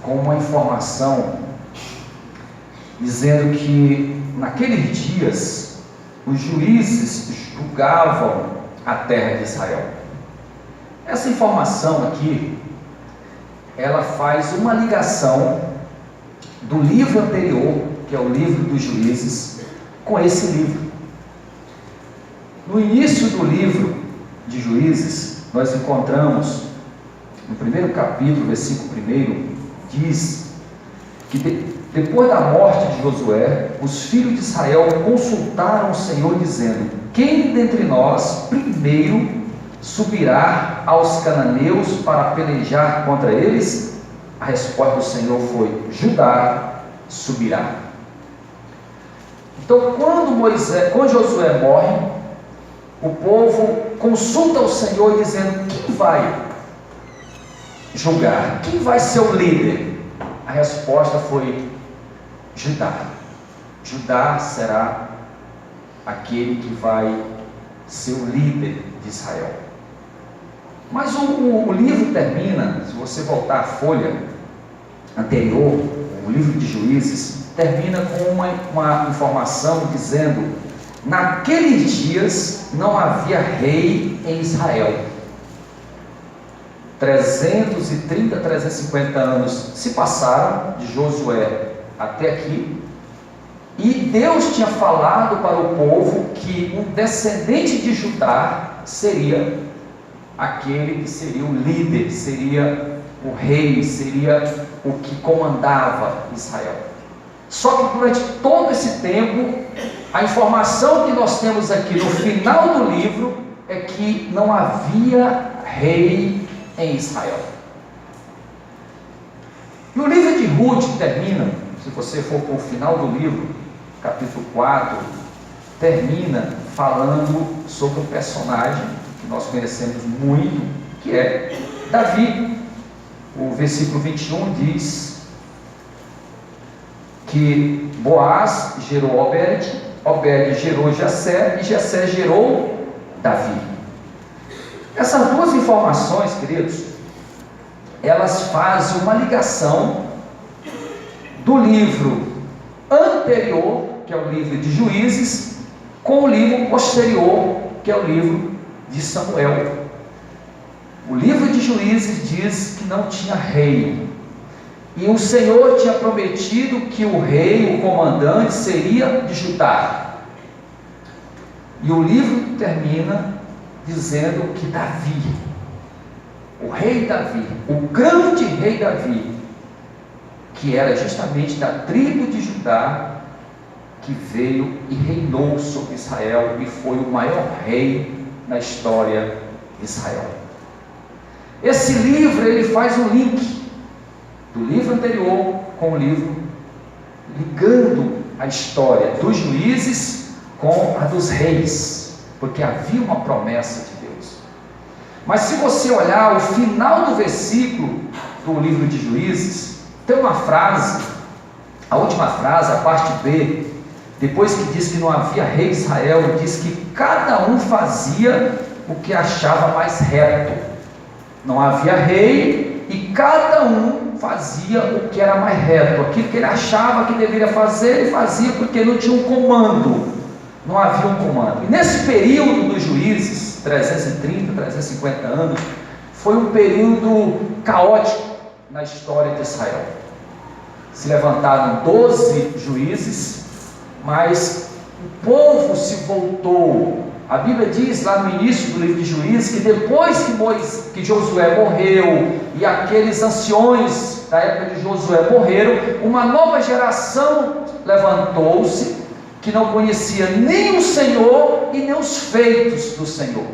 com uma informação dizendo que naqueles dias os juízes julgavam a terra de Israel. Essa informação aqui, ela faz uma ligação do livro anterior, que é o livro dos Juízes, com esse livro. No início do livro de Juízes, nós encontramos, no primeiro capítulo, versículo 1, diz que depois da morte de Josué, os filhos de Israel consultaram o Senhor, dizendo: quem dentre nós primeiro subirá aos cananeus para pelejar contra eles? A resposta do Senhor foi: Judá subirá. Então, quando Josué morre, o povo consulta o Senhor dizendo: quem vai julgar? Quem vai ser o líder? A resposta foi: Judá. Judá será aquele que vai ser o líder de Israel. Mas o livro termina, se você voltar à folha anterior, o livro de Juízes, termina com uma informação dizendo: naqueles dias não havia rei em Israel. 330, 350 anos se passaram de Josué até aqui, e Deus tinha falado para o povo que um descendente de Judá seria aquele que seria o líder, seria o rei, seria o que comandava Israel. Só que durante todo esse tempo, a informação que nós temos aqui no final do livro é que não havia rei em Israel. E o livro de Ruth termina, se você for para o final do livro, capítulo 4, termina falando sobre um personagem que nós conhecemos muito, que é Davi. O versículo 21 diz que Boaz gerou Obed, Obed gerou Jessé, e Jessé gerou Davi. Essas duas informações, queridos, elas fazem uma ligação do livro anterior, que é o livro de Juízes, com o livro posterior, que é o livro de Samuel. O livro de Juízes diz que não tinha rei, e o Senhor tinha prometido que o rei, o comandante, seria de Judá. E o livro termina dizendo que Davi, o rei Davi, o grande rei Davi, que era justamente da tribo de Judá, que veio e reinou sobre Israel e foi o maior rei na história de Israel. Esse livro, ele faz um link do livro anterior com o livro, ligando a história dos juízes com a dos reis, porque havia uma promessa de Deus. Mas se você olhar o final do versículo do livro de Juízes, tem uma frase, a última frase, a parte B, depois que diz que não havia rei em Israel, diz que cada um fazia o que achava mais reto. Não havia rei e cada um fazia o que era mais reto, aquilo que ele achava que deveria fazer, ele fazia porque não tinha um comando, não havia um comando. E nesse período dos juízes, 330, 350 anos, foi um período caótico na história de Israel. Se levantaram 12 juízes, mas o povo se voltou. A Bíblia diz lá no início do livro de Juízes que depois que Josué morreu e aqueles anciões da época de Josué morreram, uma nova geração levantou-se que não conhecia nem o Senhor e nem os feitos do Senhor.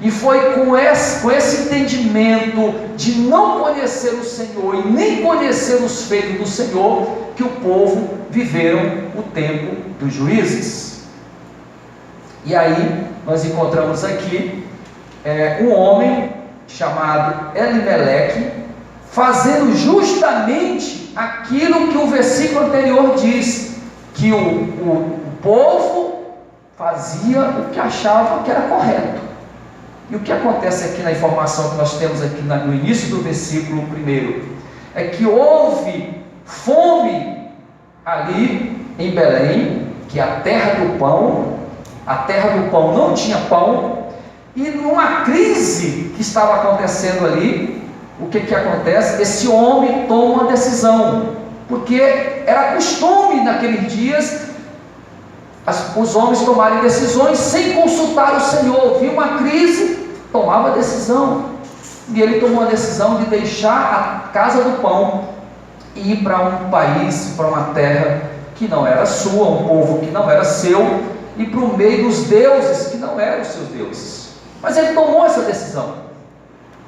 E foi com esse entendimento de não conhecer o Senhor e nem conhecer os feitos do Senhor que o povo viveram o tempo dos juízes. E aí nós encontramos aqui um homem chamado Elimeleque fazendo justamente aquilo que o versículo anterior diz, que o povo fazia o que achava que era correto. E o que acontece aqui na informação que nós temos aqui no início do versículo 1 é que houve fome ali em Belém, que é a terra do pão. A terra do pão não tinha pão, e numa crise que estava acontecendo ali, o que acontece? Esse homem toma uma decisão, porque era costume naqueles dias os homens tomarem decisões sem consultar o Senhor. Viu uma crise, tomava decisão, e ele tomou a decisão de deixar a casa do pão e ir para um país, para uma terra que não era sua, um povo que não era seu, e para o meio dos deuses que não eram os seus deuses. Mas ele tomou essa decisão,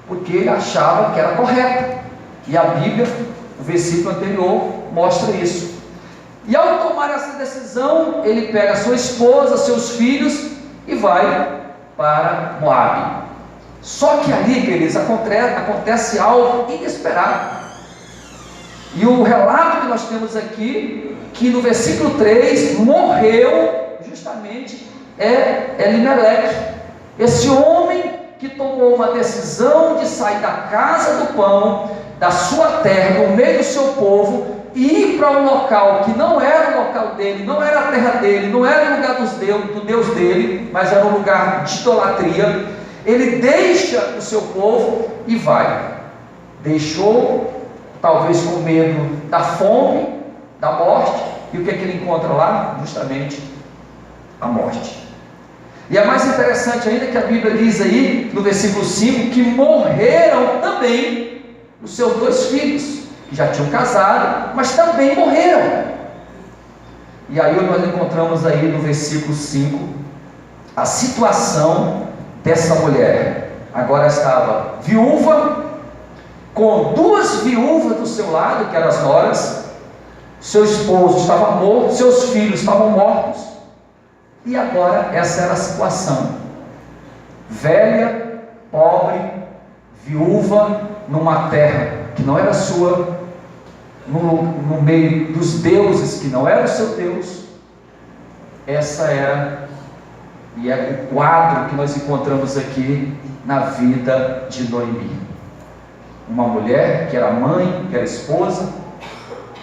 porque ele achava que era correta, e a Bíblia, o versículo anterior, mostra isso. E ao tomar essa decisão, ele pega sua esposa, seus filhos, e vai para Moabe. Só que ali, queridos, acontece algo inesperado. E o relato que nós temos aqui, que no versículo 3, morreu justamente Elimeleque, esse homem que tomou uma decisão de sair da casa do pão, da sua terra, do meio do seu povo, e ir para um local que não era o local dele, não era a terra dele, não era o lugar do Deus dele, mas era um lugar de idolatria. Ele deixa o seu povo e vai. Deixou, talvez com medo da fome, da morte, e o que ele encontra lá? Justamente a morte. E é mais interessante ainda que a Bíblia diz aí, no versículo 5, que morreram também os seus 2 filhos, que já tinham casado, mas também morreram. E aí nós encontramos aí no versículo 5, a situação dessa mulher. Agora estava viúva, com 2 viúvas do seu lado, que eram as noras, seu esposo estava morto, seus filhos estavam mortos, e agora essa era a situação: velha, pobre, viúva, numa terra que não era sua, no meio dos deuses que não era o seu Deus. Essa era, e é o quadro que nós encontramos aqui na vida de Noemi, uma mulher que era mãe, que era esposa,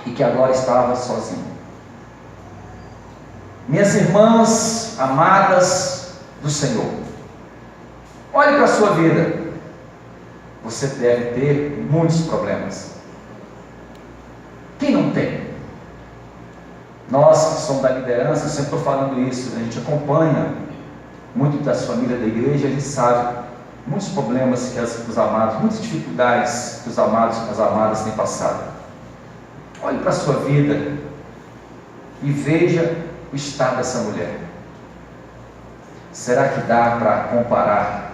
e que agora estava sozinha. Minhas irmãs amadas do Senhor, olhe para a sua vida. Você deve ter muitos problemas. Quem não tem? Nós que somos da liderança, eu sempre estou falando isso, a gente acompanha muito das famílias da igreja, a gente sabe muitos problemas que os amados, muitas dificuldades que os amados e as amadas têm passado. Olhe para a sua vida e veja o estado dessa mulher. Será que dá para comparar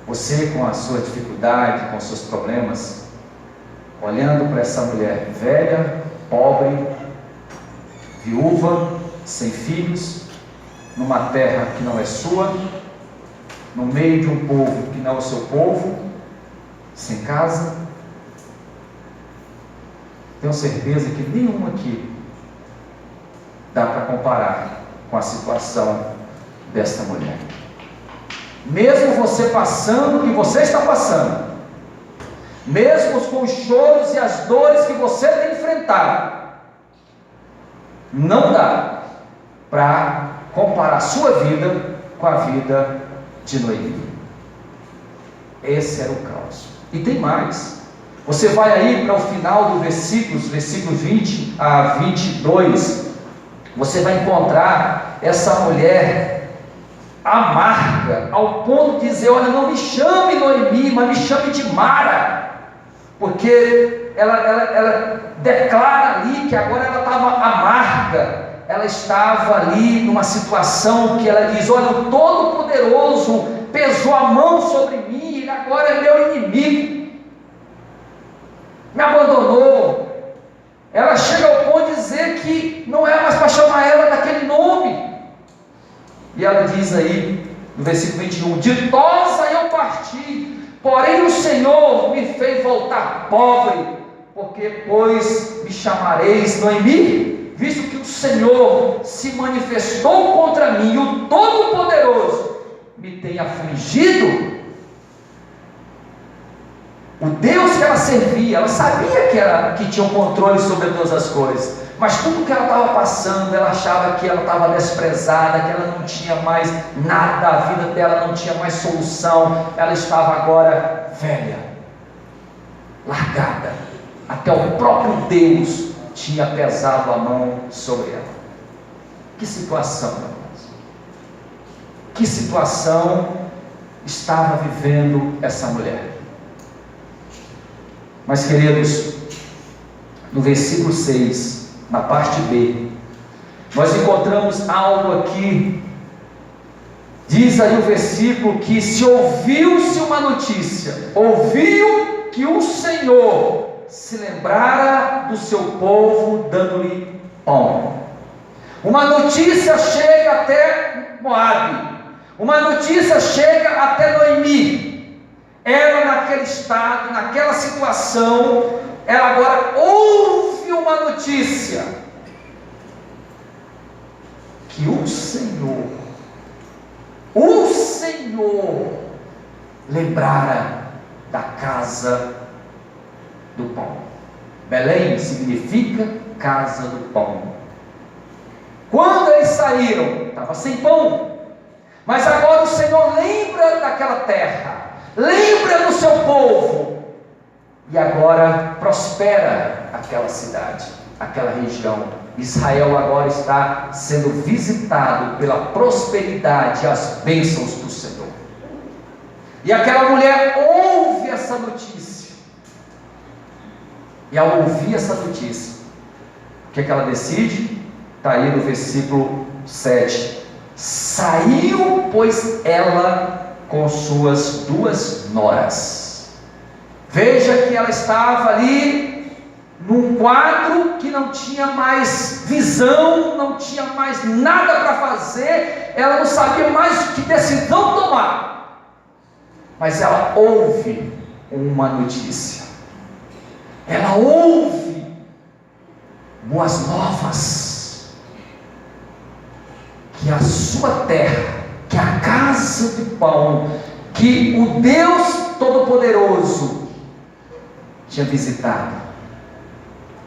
você com a sua dificuldade, com os seus problemas, olhando para essa mulher velha, pobre, viúva, sem filhos, numa terra que não é sua, no meio de um povo que não é o seu povo, sem casa? Tenho certeza que nenhum aqui dá para comparar com a situação desta mulher. Mesmo você passando o que você está passando, mesmo com os choros e as dores que você tem enfrentado, não dá para comparar a sua vida com a vida de Noemi. Esse era o caos. E tem mais. Você vai aí para o final do versículo 20 a 22, você vai encontrar essa mulher amarga, ao ponto de dizer: olha, não me chame Noemi, mas me chame de Mara, porque ela declara ali que agora ela estava amarga, ela estava ali numa situação que ela diz: olha, o Todo-Poderoso pesou a mão sobre mim, ele agora é meu inimigo, me abandonou. Ela chega ao ponto de dizer que não é mais para chamar ela daquele nome. E ela diz aí, no versículo 21, ditosa eu parti, porém o Senhor me fez voltar pobre, porque pois me chamareis Noemi, visto que o Senhor se manifestou contra mim, e o Todo-Poderoso me tem afligido. O Deus que ela servia, ela sabia que tinha o controle sobre todas as coisas, mas tudo que ela estava passando, ela achava que ela estava desprezada, que ela não tinha mais nada, a vida dela não tinha mais solução, ela estava agora velha, largada, até o próprio Deus tinha pesado a mão sobre ela. Que situação, meu irmão? Que situação estava vivendo essa mulher? Mas, queridos, no versículo 6, na parte B, nós encontramos algo aqui. Diz aí o versículo que se ouviu-se uma notícia, ouviu que o Senhor se lembrara do seu povo, dando-lhe pão. Uma notícia chega até Moabe, uma notícia chega até Noemi. Ela, naquele estado, naquela situação, ela agora ouve uma notícia: que o Senhor lembrara da casa do pão. Belém significa casa do pão. Quando eles saíram, estava sem pão, mas agora o Senhor lembra daquela terra, lembra do seu povo, e agora prospera aquela cidade, aquela região. Israel agora está sendo visitado pela prosperidade e as bênçãos do Senhor. E aquela mulher ouve essa notícia, e ao ouvir essa notícia, o que é que ela decide? Está aí no versículo 7. Saiu, pois, ela com suas 2 noras. Veja que ela estava ali num quadro que não tinha mais visão, não tinha mais nada para fazer, ela não sabia mais que decisão tomar. Mas ela ouve uma notícia, ela ouve boas novas, que a sua terra, que a casa de pão, que o Deus Todo-Poderoso tinha visitado.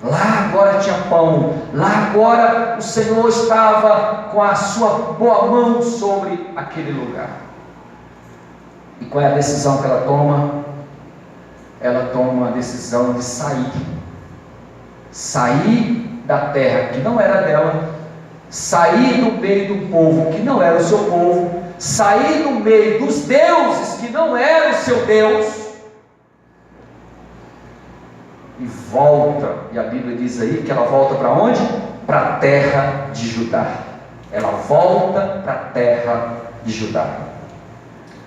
Lá agora tinha pão, lá agora o Senhor estava com a sua boa mão sobre aquele lugar. E qual é a decisão que ela toma? Ela toma a decisão de sair da terra que não era dela, sair do meio do povo que não era o seu povo, sair do meio dos deuses que não era o seu Deus, e volta. E a Bíblia diz aí que ela volta para onde? Para a terra de Judá. Ela volta para a terra de Judá.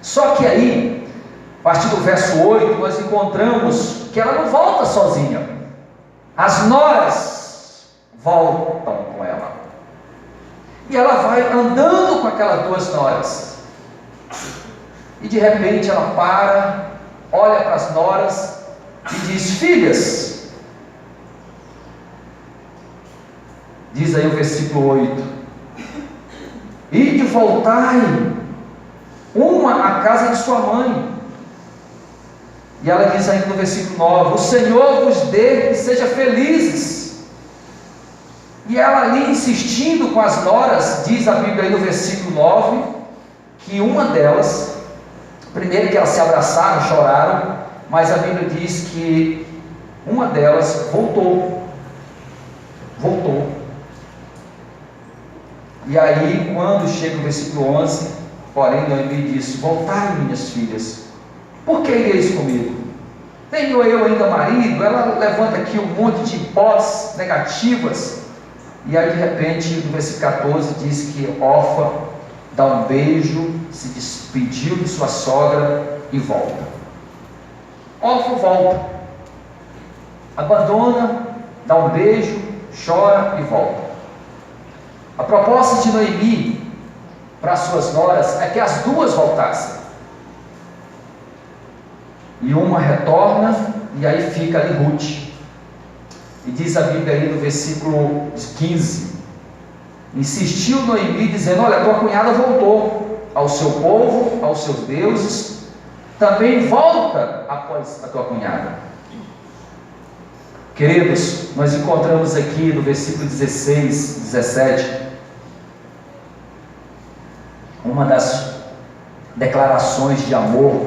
Só que aí, a partir do verso 8, nós encontramos que ela não volta sozinha. As noras voltam com ela. E ela vai andando com aquelas 2 noras. E de repente ela para, olha para as noras e diz: filhas, diz aí o versículo 8: e de voltai, uma à casa de sua mãe. E ela diz ainda no versículo 9: o Senhor vos dê e seja felizes. E ela ali insistindo com as noras, diz a Bíblia aí no versículo 9, que uma delas, primeiro que elas se abraçaram, choraram, mas a Bíblia diz que uma delas voltou. E aí, quando chega o versículo 11, porém Noemi disse: voltai, minhas filhas, por que ireis comigo? Tenho eu ainda marido? Ela levanta aqui um monte de hipóteses negativas. E aí, de repente, no versículo 14 diz que Orfa dá um beijo, se despediu de sua sogra e volta. Orfa volta, abandona, dá um beijo, chora e volta. A proposta de Noemi para suas noras é que as 2 voltassem. E uma retorna, e aí fica ali Ruth. E diz a Bíblia aí no versículo 15: insistiu Noemi dizendo: olha, tua cunhada voltou ao seu povo, aos seus deuses, também volta após a tua cunhada. Queridos, nós encontramos aqui no versículo 16, 17, uma das declarações de amor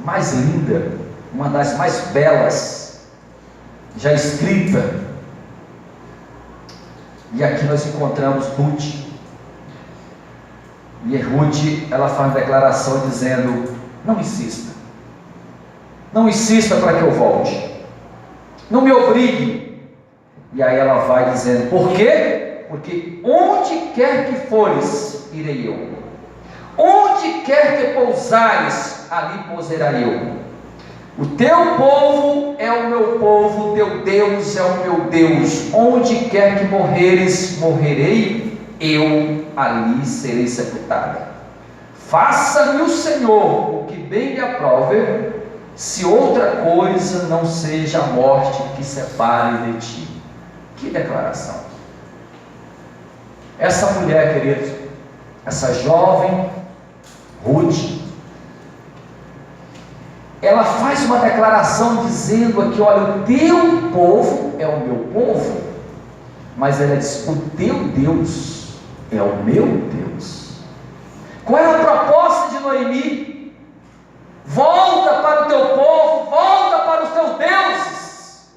mais linda, uma das mais belas já escrita. E aqui nós encontramos Ruth. E Ruth, ela faz uma declaração dizendo: não insista, não insista para que eu volte, não me obrigue. E aí ela vai dizendo: por quê? Porque onde quer que fores, irei eu, onde quer que pousares, ali pousarei eu. O teu povo é o meu povo, o teu Deus é o meu Deus. Onde quer que morreres, morrerei eu, ali serei sepultada. Faça-me o Senhor o que bem lhe aprove, se outra coisa não seja a morte que separe de ti. Que declaração! Essa mulher, queridos, essa jovem Ruth, ela faz uma declaração dizendo aqui: olha, o teu povo é o meu povo, mas ela diz: o teu Deus é o meu Deus. Qual é a proposta de Noemi? Volta para o teu povo, volta para os teus deuses.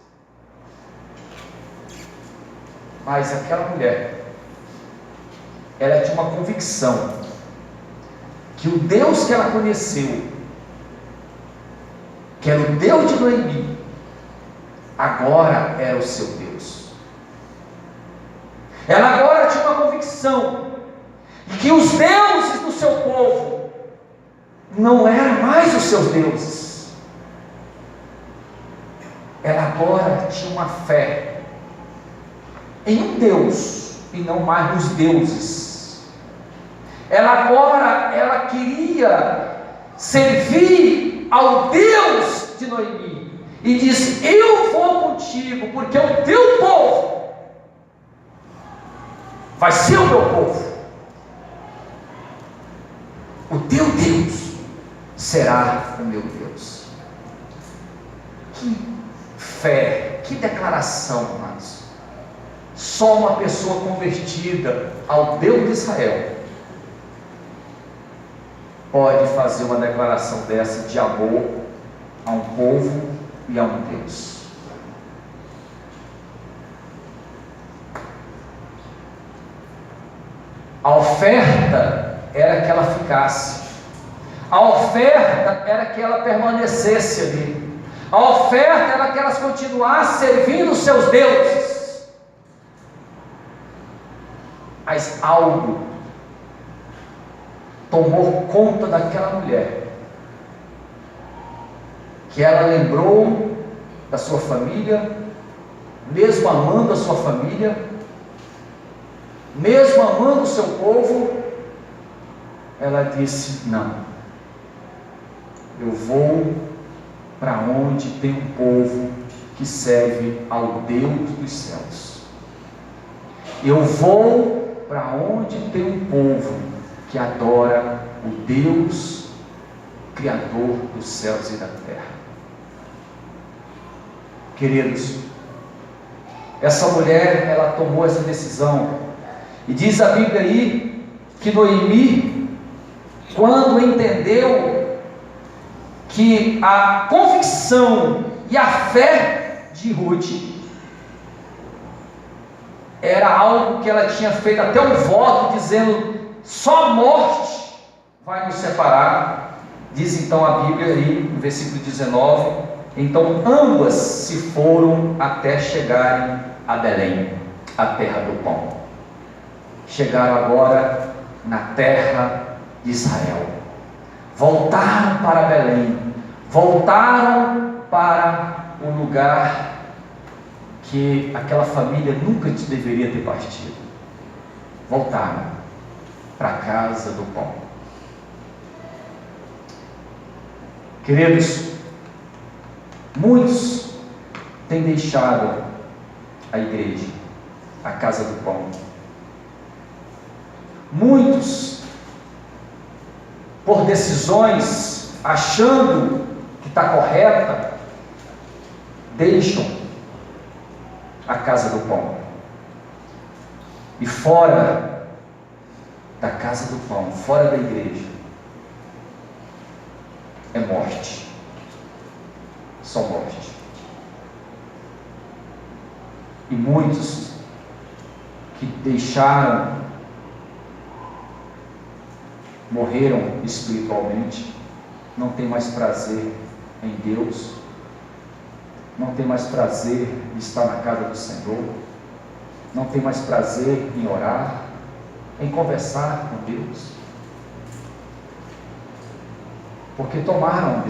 Mas aquela mulher, ela tinha uma convicção que o Deus que ela conheceu, que era o Deus de Noemi, agora era o seu Deus. Ela agora tinha uma convicção de que os deuses do seu povo não eram mais os seus deuses. Ela agora tinha uma fé em um Deus e não mais nos deuses. Ela queria servir ao Deus de Noemi e diz: eu vou contigo, porque o teu povo vai ser o meu povo, o teu Deus será o meu Deus. Que fé, que declaração, amados! Só uma pessoa convertida ao Deus de Israel pode fazer uma declaração dessa de amor a um povo e a um Deus. A oferta era que ela ficasse, a oferta era que ela permanecesse ali, a oferta era que elas continuassem servindo os seus deuses. Mas algo tomou conta daquela mulher, que ela lembrou da sua família, mesmo amando a sua família, mesmo amando o seu povo, ela disse: não, eu vou para onde tem um povo que serve ao Deus dos céus, eu vou para onde tem um povo que adora o Deus Criador dos céus e da terra. Queridos, essa mulher, ela tomou essa decisão, e diz a Bíblia aí que Noemi, quando entendeu que a convicção e a fé de Ruth era algo que ela tinha feito até um voto, dizendo: só a morte vai nos separar. Diz então a Bíblia aí, no versículo 19: então ambas se foram até chegarem a Belém, a terra do pão. Chegaram agora na terra de Israel, voltaram para Belém, voltaram para o lugar que aquela família nunca deveria ter partido. Voltaram para a casa do pão. Queridos, muitos têm deixado a igreja, a casa do pão. Muitos, por decisões, achando que está correta, deixam a casa do pão. E fora da casa do pão, fora da igreja, é morte. Só morte. E muitos que morreram espiritualmente, não tem mais prazer em Deus, não tem mais prazer em estar na casa do Senhor, não tem mais prazer em orar, em conversar com Deus, porque tomaram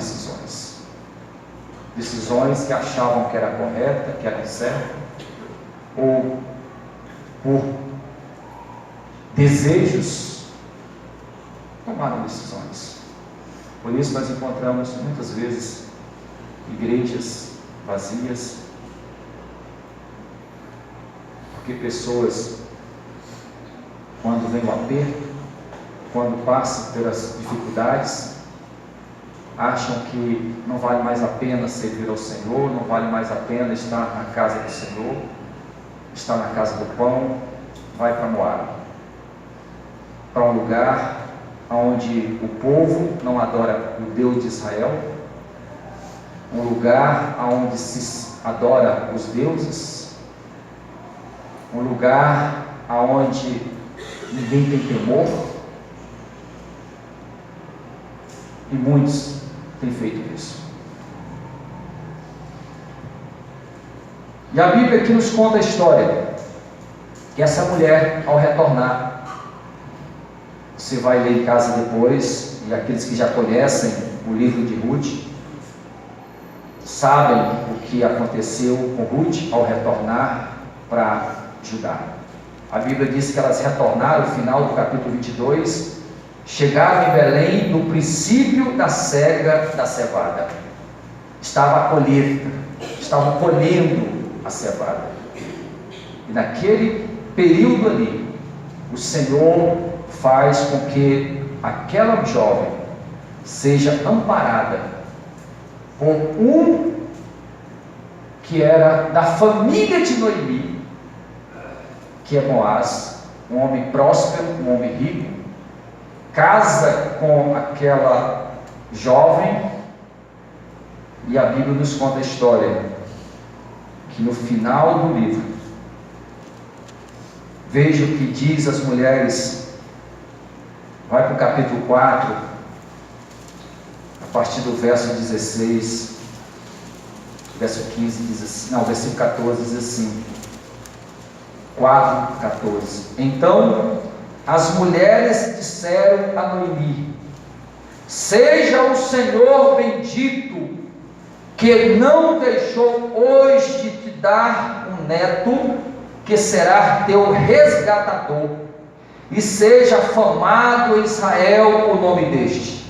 decisões que achavam que era correta, que era certa, ou por desejos tomaram decisões. Por isso nós encontramos muitas vezes igrejas vazias, porque pessoas, quando vem o aperto, quando passam pelas dificuldades, acham que não vale mais a pena servir ao Senhor, não vale mais a pena estar na casa do Senhor, estar na casa do pão, vai para Moab, para um lugar onde o povo não adora o Deus de Israel, um lugar onde se adora os deuses, um lugar onde ninguém tem temor, e muitos têm feito isso. E a Bíblia aqui nos conta a história que essa mulher, ao retornar, você vai ler em casa depois, e aqueles que já conhecem o livro de Ruth sabem o que aconteceu com Ruth ao retornar para Judá. A Bíblia diz que elas retornaram, no final do capítulo 22, chegaram em Belém no princípio da cega da cevada. Estava a colheita, estavam colhendo a cevada. E naquele período ali, o Senhor faz com que aquela jovem seja amparada por um que era da família de Noemi, que é Boaz, um homem próspero, um homem rico, casa com aquela jovem, e a Bíblia nos conta a história, que no final do livro, veja o que diz as mulheres, vai para o capítulo 4, a partir do verso 16, verso 15 diz assim, não, versículo 14 diz assim, 4:14. Então as mulheres disseram a Noemi: seja o Senhor bendito, que não deixou hoje de te dar um neto, que será teu resgatador, e seja famado em Israel o nome deste.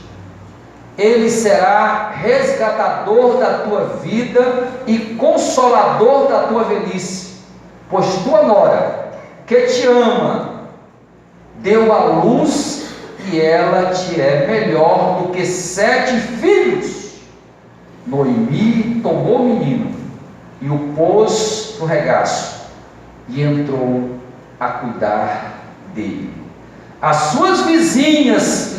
Ele será resgatador da tua vida e consolador da tua velhice, pois tua nora, que te ama, deu à luz, e ela te é melhor do que 7 filhos. Noemi tomou o menino e o pôs no regaço, e entrou a cuidar dele. As suas vizinhas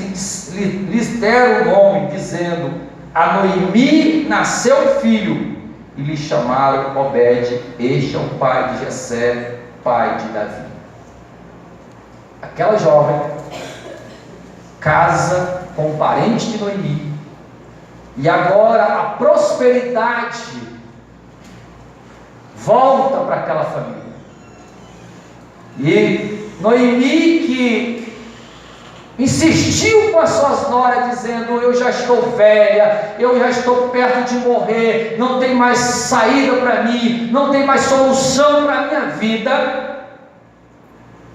lhes deram o nome, dizendo: a Noemi nasceu filho, e lhe chamaram Obed. Este é o pai de Jessé, pai de Davi. Aquela jovem casa com um parente de Noemi, e agora a prosperidade volta para aquela família. E Noemi, que insistiu com as suas noras, dizendo: eu já estou velha, eu já estou perto de morrer, não tem mais saída para mim, não tem mais solução para a minha vida,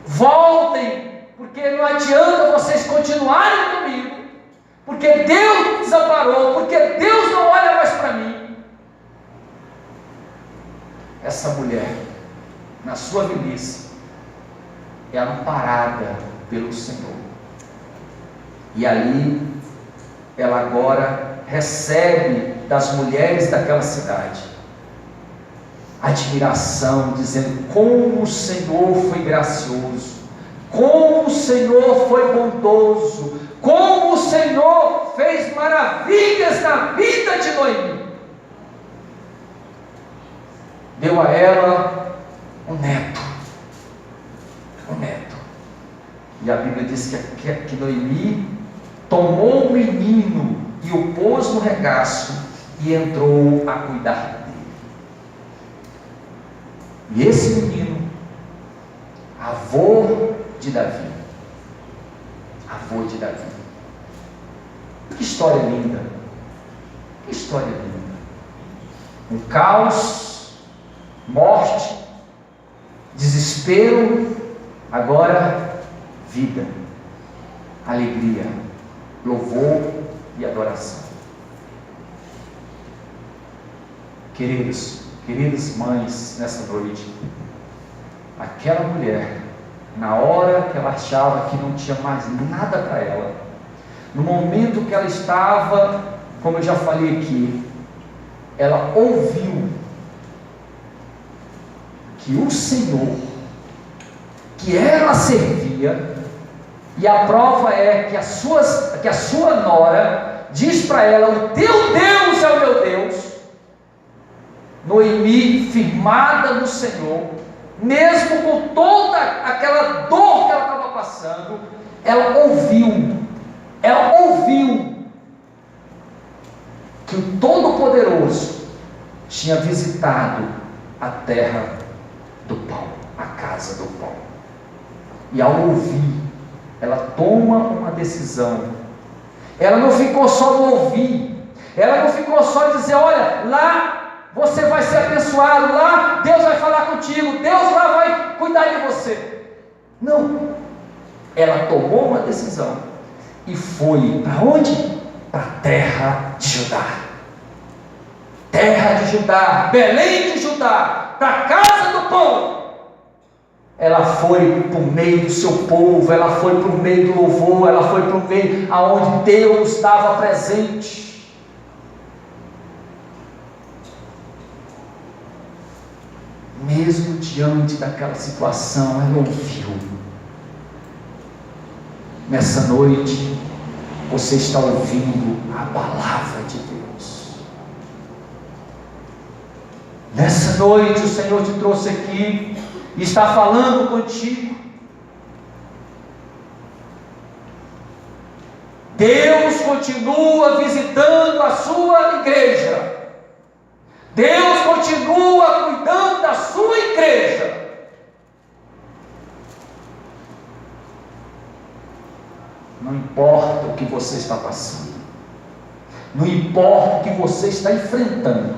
voltem, porque não adianta vocês continuarem comigo, porque Deus me desamparou, porque Deus não olha mais para mim. Essa mulher, na sua velhice, é amparada pelo Senhor, e ali ela agora recebe das mulheres daquela cidade admiração, dizendo como o Senhor foi gracioso, como o Senhor foi bondoso, como o Senhor fez maravilhas na vida de Noemi. Deu a ela um neto. E a Bíblia diz que Noemi tomou o menino e o pôs no regaço e entrou a cuidar dele. E esse menino, avô de Davi. Que história linda! Que história linda! Um caos, morte, desespero, agora vida, alegria, louvor e adoração. Queridas mães, nessa noite, aquela mulher, na hora que ela achava que não tinha mais nada para ela, no momento que ela estava, como eu já falei aqui, ela ouviu que o Senhor, que ela servia, e a prova é que a sua nora diz para ela: o teu Deus é o meu Deus. Noemi, firmada no Senhor, mesmo com toda aquela dor que ela estava passando, ela ouviu que o Todo-Poderoso tinha visitado a terra do pão, a casa do pão. E ao ouvir, ela toma uma decisão. Ela não ficou só no ouvir, ela não ficou só em dizer: olha, lá você vai ser abençoado, lá Deus vai falar contigo, Deus lá vai cuidar de você. Não, ela tomou uma decisão e foi para onde? Para a terra de Judá, Belém de Judá, para a casa do pão. Ela foi para o meio do seu povo, ela foi para o meio do louvor, ela foi para o meio aonde Deus estava presente. Mesmo diante daquela situação, ela ouviu. Nessa noite, você está ouvindo a palavra de Deus. Nessa noite, o Senhor te trouxe aqui e está falando contigo. Deus continua visitando a sua igreja. Deus continua cuidando da sua igreja. Não importa o que você está passando, não importa o que você está enfrentando,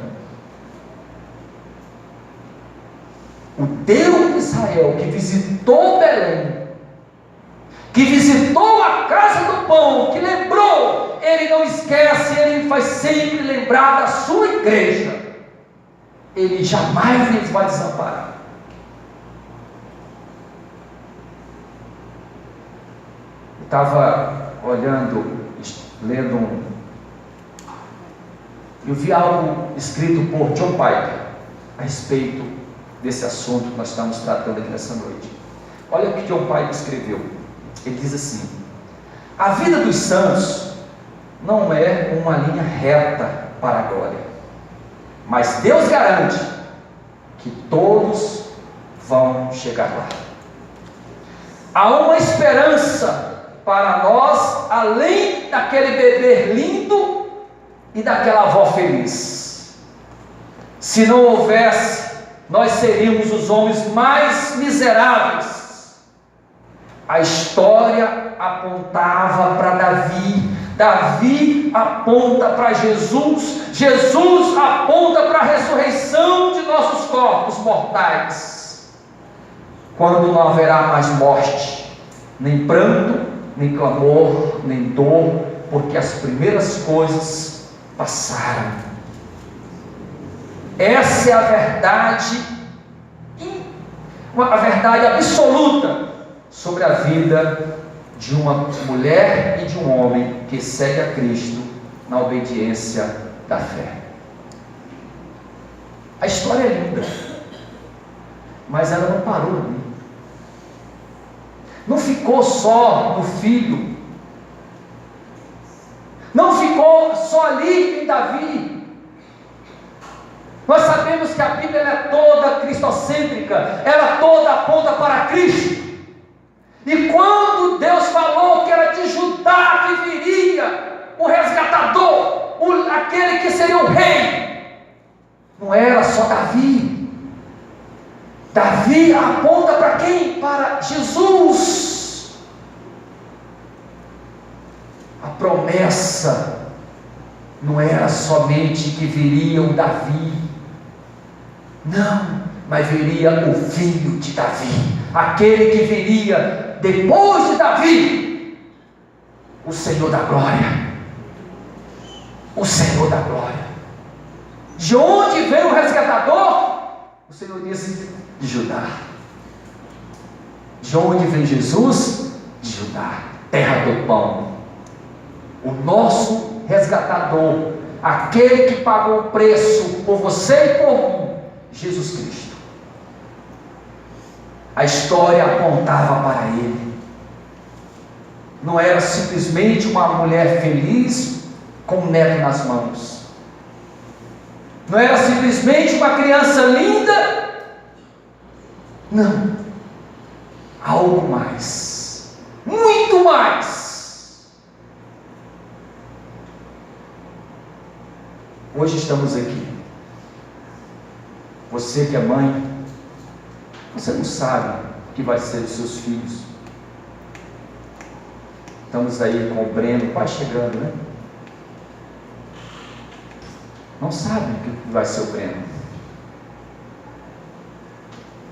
o Deus de Israel que visitou Belém, que visitou a casa do pão, que lembrou, Ele não esquece, Ele vai sempre lembrar da sua igreja. Ele jamais lhes vai desamparar. Eu estava lendo eu vi algo escrito por John Piper a respeito desse assunto que nós estamos tratando aqui nessa noite. Olha o que John Piper escreveu. Ele diz assim: a vida dos santos não é uma linha reta para a glória, mas Deus garante que todos vão chegar lá. Há uma esperança para nós, além daquele bebê lindo e daquela avó feliz. Se não houvesse, nós seríamos os homens mais miseráveis. A história apontava para Davi, Davi aponta para Jesus, Jesus aponta para a ressurreição de nossos corpos mortais, quando não haverá mais morte, nem pranto, nem clamor, nem dor, porque as primeiras coisas passaram. Essa é a verdade absoluta sobre a vida de uma mulher e de um homem que segue a Cristo na obediência da fé. A história é linda. Mas ela não parou ali. Não ficou só no filho. Não ficou só ali em Davi. Nós sabemos que a Bíblia ela é toda cristocêntrica, ela toda aponta para Cristo. E quando Deus falou que era de Judá que viria o resgatador, aquele que seria o rei, não era só Davi. Davi aponta para quem? Para Jesus. A promessa não era somente que viria o Davi, não, mas viria o filho de Davi, aquele que viria depois de Davi, o Senhor da glória. O Senhor da glória. De onde veio o resgatador? O Senhor disse: de Judá. De onde vem Jesus? De Judá, terra do pão. O nosso resgatador, aquele que pagou o preço por você e por mim, Jesus Cristo. A história apontava para ele. Não era simplesmente uma mulher feliz com um neto nas mãos. Não era simplesmente uma criança linda. Não. Algo mais. Muito mais. Hoje estamos aqui. Você que é mãe, você não sabe o que vai ser dos seus filhos. Estamos aí com o Breno, quase chegando, né? Não sabe o que vai ser o Breno.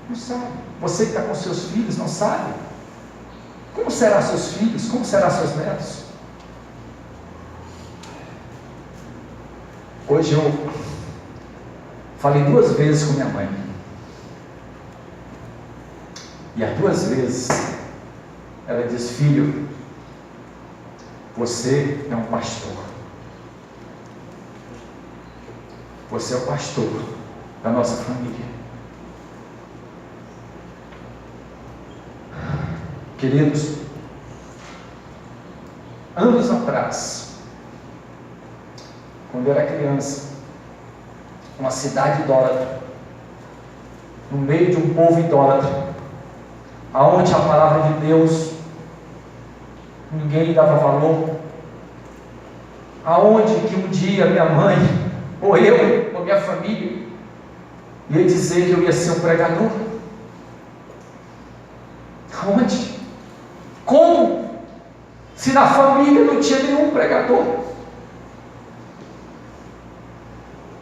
Não sabe. Você que está com seus filhos, não sabe. Como serão seus filhos? Como serão seus netos? Hoje eu falei 2 vezes com minha mãe. E as 2 vezes ela disse: filho, você é um pastor. Você é o pastor da nossa família. Queridos, anos atrás, quando eu era criança, uma cidade idólatra, no meio de um povo idólatra, aonde a palavra de Deus ninguém dava valor, aonde que um dia minha mãe, ou eu, ou minha família, ia dizer que eu ia ser um pregador. Aonde? Como? Se na família não tinha nenhum pregador.